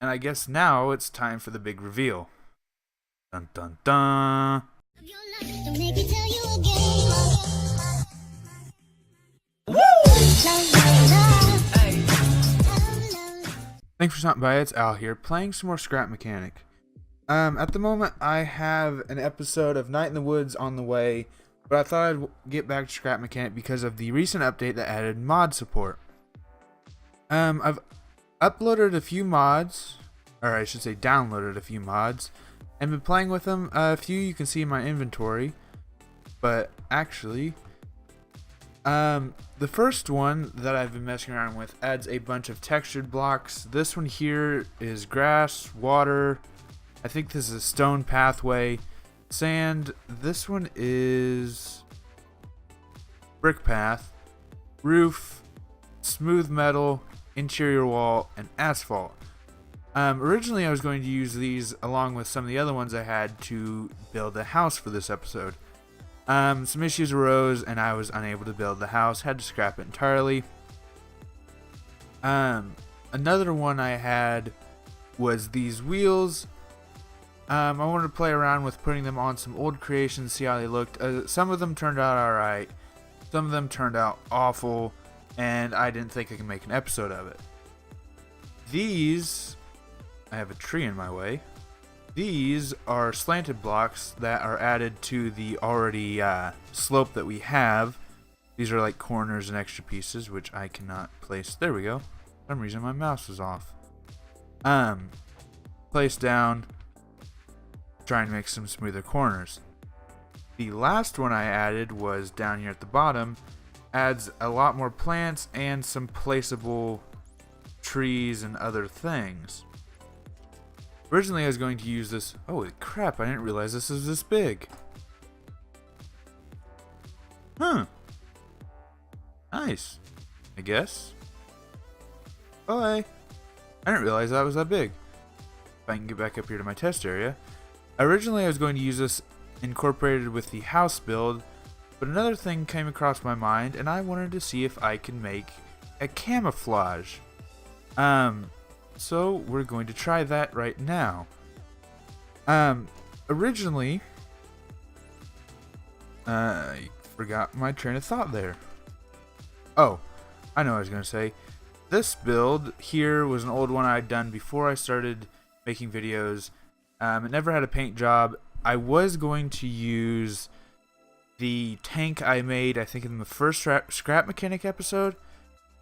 And I guess now it's time for the big reveal. Dun dun dun. Thanks for stopping by. It's Al here, playing some more Scrap Mechanic. At the moment, I have an episode of Night in the Woods on the way, but I thought I'd get back to Scrap Mechanic because of the recent update that added mod support. I've uploaded a few mods, or I should say downloaded a few mods, and been playing with them. A few you can see in my inventory, but actually, the first one that I've been messing around with adds a bunch of textured blocks. This one here is grass, water. I think this is a stone pathway, sand. This one is brick path, roof, smooth metal, interior wall, and asphalt. Originally I was going to use these along with some of the other ones I had to build a house for this episode. Some issues arose and I was unable to build the house, had to scrap it entirely. Another one I had was these wheels. I wanted to play around with putting them on some old creations, see how they looked. Some of them turned out alright, some of them turned out awful, and I didn't think I could make an episode of it. These, I have a tree in my way. These are slanted blocks that are added to the already slope that we have. These are like corners and extra pieces, which I cannot place. There we go. For some reason my mouse is off. Place down. Try and make some smoother corners. The last one I added was down here at the bottom. Adds a lot more plants and some placeable trees and other things. Originally I was going to use this. Holy crap, I didn't realize this is this big. Huh. Nice. I guess. Bye. I didn't realize that was that big. If I can get back up here to my test area. Originally I was going to use this incorporated with the house build, but another thing came across my mind and I wanted to see if I can make a camouflage. So we're going to try that right now. Originally, I forgot my train of thought there. Oh, I know what I was going to say. This build here was an old one I'd done before I started making videos. It never had a paint job. I was going to use the tank I made, I think in the first Scrap Mechanic episode.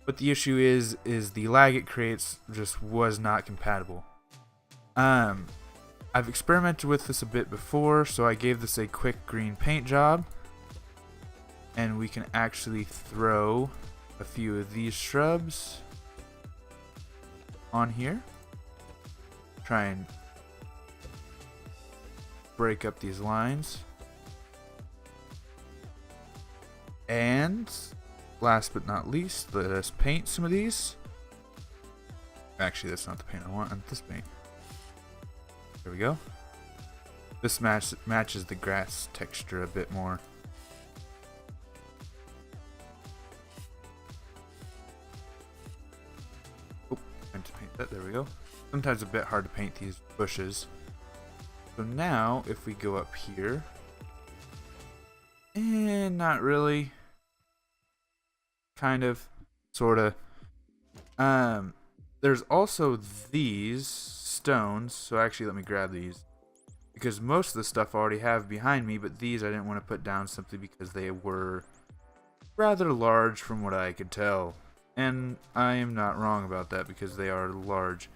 But the issue is the lag it creates just was not compatible. I've experimented with this a bit before, so I gave this a quick green paint job. And we can actually throw a few of these shrubs on here. Try and break up these lines. And last but not least, let us paint some of these. Actually, that's not the paint I want. I want this paint. There we go. This matches the grass texture a bit more. Oh, I meant to paint that. There we go. Sometimes a bit hard to paint these bushes. So now, if we go up here, and not really. Kind of, sort of. There's also these stones, so actually let me grab these. Because most of the stuff I already have behind me, but these I didn't want to put down simply because they were rather large from what I could tell. And I am not wrong about that because they are large.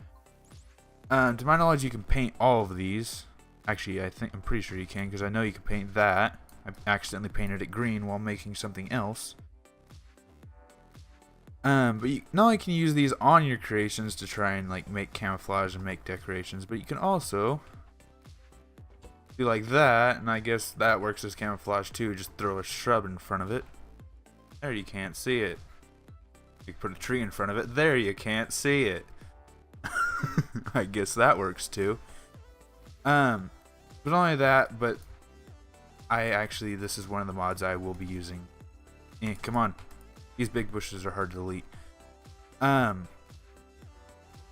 To my knowledge, you can paint all of these. Actually, I'm pretty sure you can because I know you can paint that. I accidentally painted it green while making something else. But you not only can you use these on your creations to try and like make camouflage and make decorations, but you can also do like that, and I guess that works as camouflage too. Just throw a shrub in front of it. There, you can't see it. You put a tree in front of it. There, you can't see it. I guess that works too. But not only that, but this is one of the mods I will be using. Come on. These big bushes are hard to delete.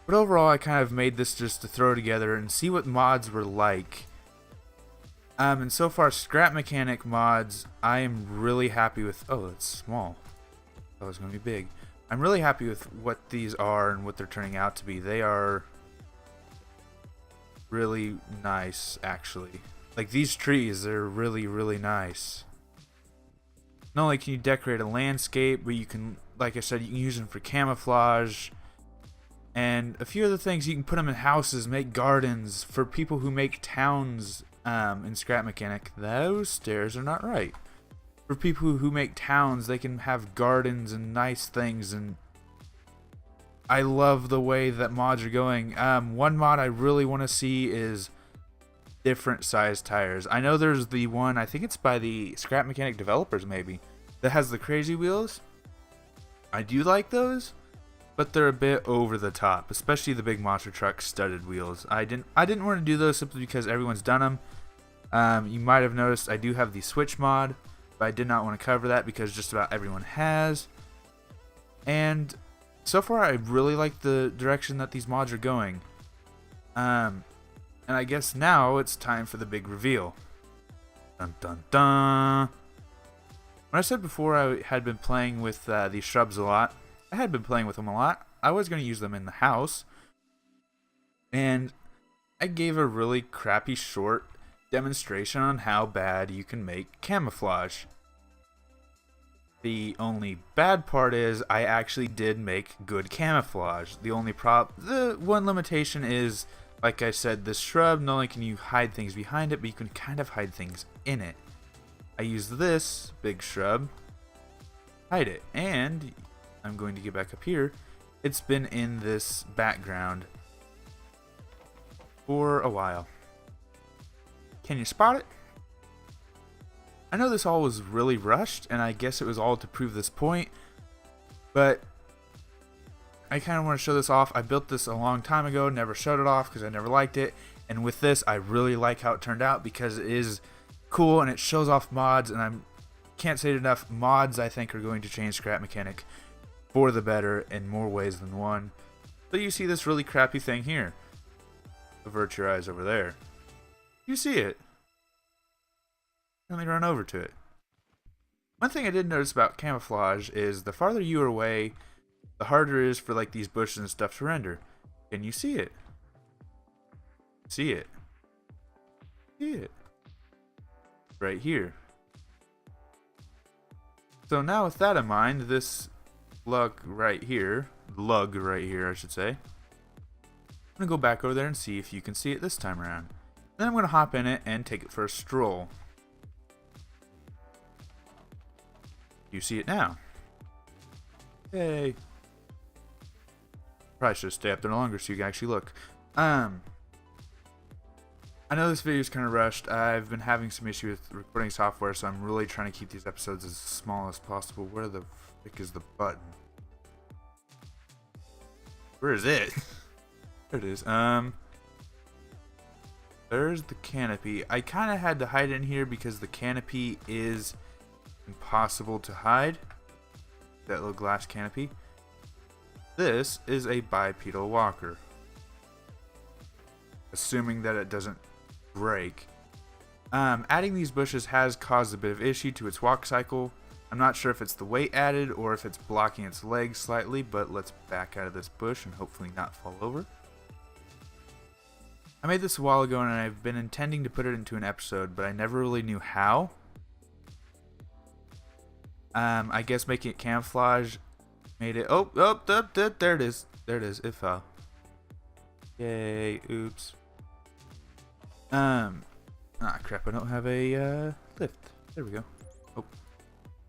We're But overall, I kind of made this just to throw together and see what mods were like. And so far, scrap mechanic mods, I am really happy with. Oh, it's small. Oh, it's going to be big. I'm really happy with what these are and what they're turning out to be. They are really nice, actually. Like these trees, they're really, really nice. Not only can you decorate a landscape, but you can, like I said, you can use them for camouflage. And a few other things, you can put them in houses, make gardens. For people who make towns in scrap mechanic, those stairs are not right. For people who make towns, they can have gardens and nice things, and I love the way that mods are going. One mod I really want to see is different size tires. I know there's the one, I think it's by the scrap mechanic developers maybe, that has the crazy wheels. I do like those, but they're a bit over the top, especially the big monster truck studded wheels. I didn't want to do those simply because everyone's done them. You might have noticed I do have the switch mod, but I did not want to cover that because just about everyone has. And so far I really like the direction that these mods are going. And I guess now it's time for the big reveal. Dun dun dun. When I said before I had been playing with these shrubs a lot, I had been playing with them a lot. I was going to use them in the house. And I gave a really crappy short demonstration on how bad you can make camouflage. The only bad part is I actually did make good camouflage. The one limitation is, like I said, this shrub, not only can you hide things behind it, but you can kind of hide things in it. I used this big shrub, hide it, and I'm going to get back up here. It's been in this background for a while. Can you spot it? I know this all was really rushed, and I guess it was all to prove this point, but I kind of want to show this off. I built this a long time ago, never showed it off because I never liked it, and with this I really like how it turned out because it is cool and it shows off mods, and I can't say it enough, mods I think are going to change scrap mechanic for the better in more ways than one. So you see this really crappy thing here. Avert your eyes over there. You see it. Let me run over to it. One thing I did notice about camouflage is the farther you are away, the harder it is for like these bushes and stuff to render. Can you see it? See it? See it? Right here. So now with that in mind, this lug right here I should say, I'm gonna go back over there and see if you can see it this time around. Then I'm gonna hop in it and take it for a stroll. You see it now. Yay. Probably should stay up there longer so you can actually look. I know this video is kind of rushed. I've been having some issue with recording software, so I'm really trying to keep these episodes as small as possible. Where the frick is the button? Where is it? There it is. There's the canopy. I kind of had to hide it in here because the canopy is impossible to hide. That little glass canopy. This is a bipedal walker. Assuming that it doesn't break. Adding these bushes has caused a bit of issue to its walk cycle. I'm not sure if it's the weight added or if it's blocking its legs slightly, but let's back out of this bush and hopefully not fall over. I made this a while ago and I've been intending to put it into an episode, but I never really knew how. I guess making it camouflage made it. Oh, there it is. There it is. It fell. Yay! Oops. Crap! I don't have a lift. There we go. Oh,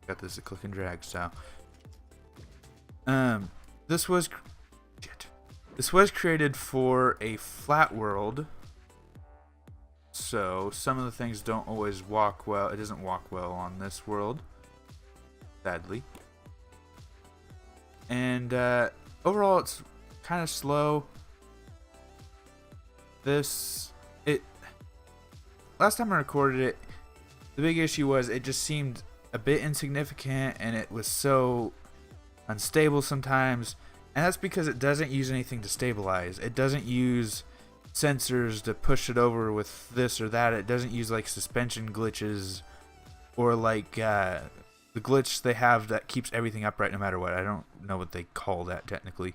got this a click and drag style. This was created for a flat world, so some of the things don't always walk well. It doesn't walk well on this world, sadly. And overall, it's kind of slow. Last time I recorded it, the big issue was it just seemed a bit insignificant and it was so unstable sometimes. And that's because it doesn't use anything to stabilize. It doesn't use sensors to push it over with this or that. It doesn't use like suspension glitches or like the glitch they have that keeps everything upright no matter what. I don't know what they call that technically.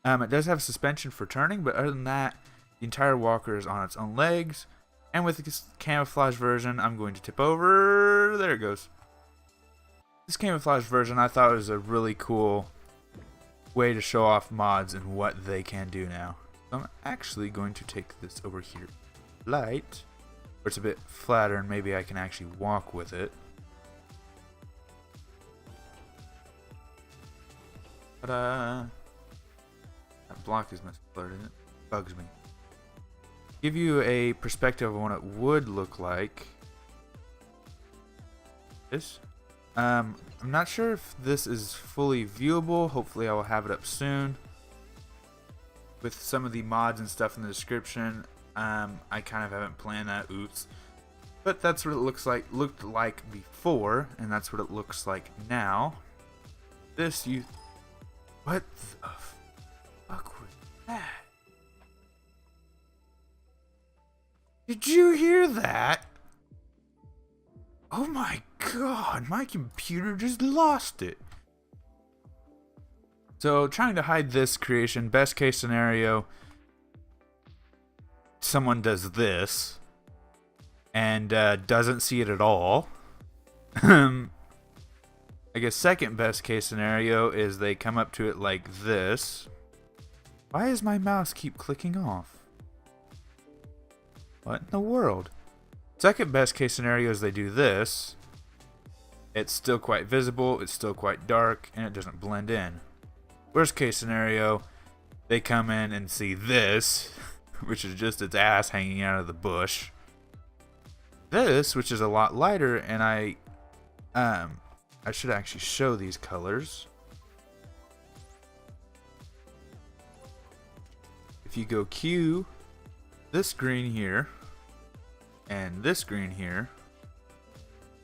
It does have suspension for turning, but other than that, the entire walker is on its own legs. And with this camouflage version, I'm going to tip over. There it goes. This camouflage version I thought was a really cool way to show off mods and what they can do now. So I'm actually going to take this over here light, where it's a bit flatter and maybe I can actually walk with it. Ta-da! That block is miscolored and it bugs me. Give you a perspective of what it would look like. This. I'm not sure if this is fully viewable. Hopefully I will have it up soon. With some of the mods and stuff in the description. I kind of haven't planned that. Oops. But that's what it looked like before, and that's what it looks like now. This what the fuck was that? Did you hear that? Oh my god, my computer just lost it. So, trying to hide this creation, best case scenario, someone does this and doesn't see it at all. I guess second best case scenario is they come up to it like this. Why does my mouse keep clicking off? What in the world? Second best case scenario is they do this. It's still quite visible, it's still quite dark, and it doesn't blend in. Worst case scenario, they come in and see this, which is just its ass hanging out of the bush. This, which is a lot lighter, and I should actually show these colors. If you go Q, this green here and this green here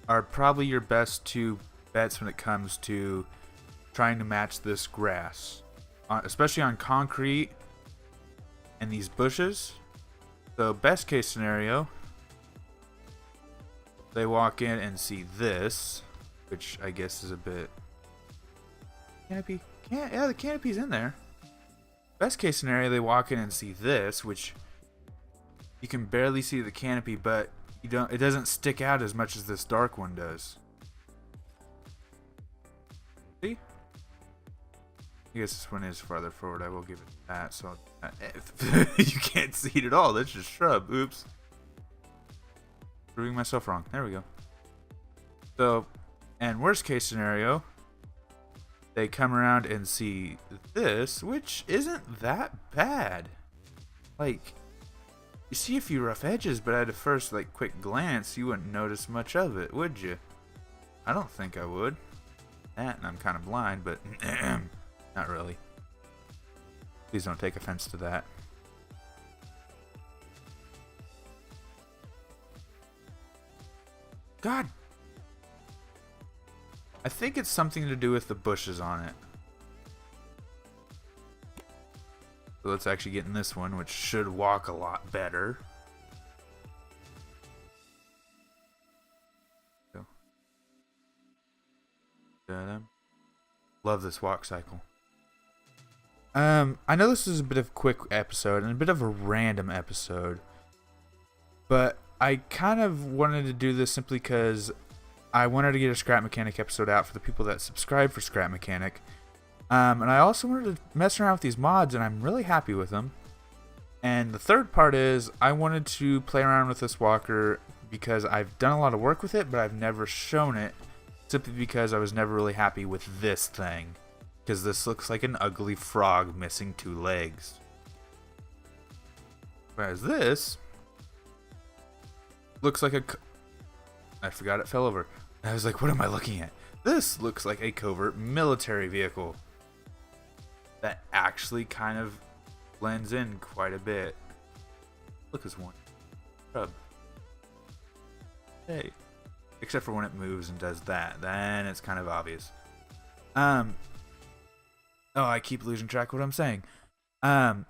are probably your best two bets when it comes to trying to match this grass, especially on concrete and these bushes. So best case scenario, they walk in and see this, which I guess is a bit canopy. Yeah, the canopy's in there. Best case scenario, they walk in and see this, which you can barely see the canopy, but it doesn't stick out as much as this dark one does. See? I guess this one is farther forward. I will give it that. So you can't see it at all. That's just shrub. Oops. Proving myself wrong. There we go. So, and worst case scenario, they come around and see this, which isn't that bad. Like, you see a few rough edges, but at a first, like, quick glance, you wouldn't notice much of it, would you? I don't think I would. And I'm kind of blind, but not really. Please don't take offense to that. God. I think it's something to do with the bushes on it. So let's actually get in this one, which should walk a lot better. So. Love this walk cycle. I know this is a bit of a quick episode and a bit of a random episode, but I kind of wanted to do this simply because I wanted to get a Scrap Mechanic episode out for the people that subscribe for Scrap Mechanic. And I also wanted to mess around with these mods, and I'm really happy with them. And the third part is I wanted to play around with this walker because I've done a lot of work with it, but I've never shown it, simply because I was never really happy with this thing. Because this looks like an ugly frog missing 2 legs. Whereas this looks like I forgot it fell over. I was like, what am I looking at? This looks like a covert military vehicle that actually kind of blends in quite a bit. Look, as one shrub. Hey, except for when it moves and does that, then it's kind of obvious. Oh, I keep losing track of what I'm saying. Um,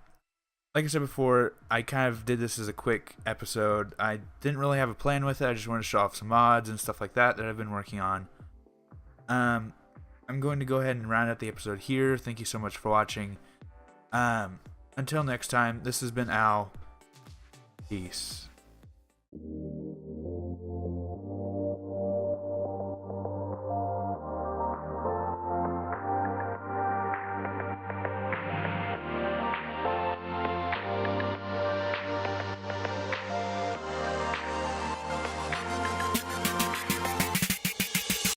like I said before, I kind of did this as a quick episode. I didn't really have a plan with it. I just wanted to show off some mods and stuff like that I've been working on. I'm going to go ahead and round out the episode here. Thank you so much for watching. Until next time, this has been Al. Peace.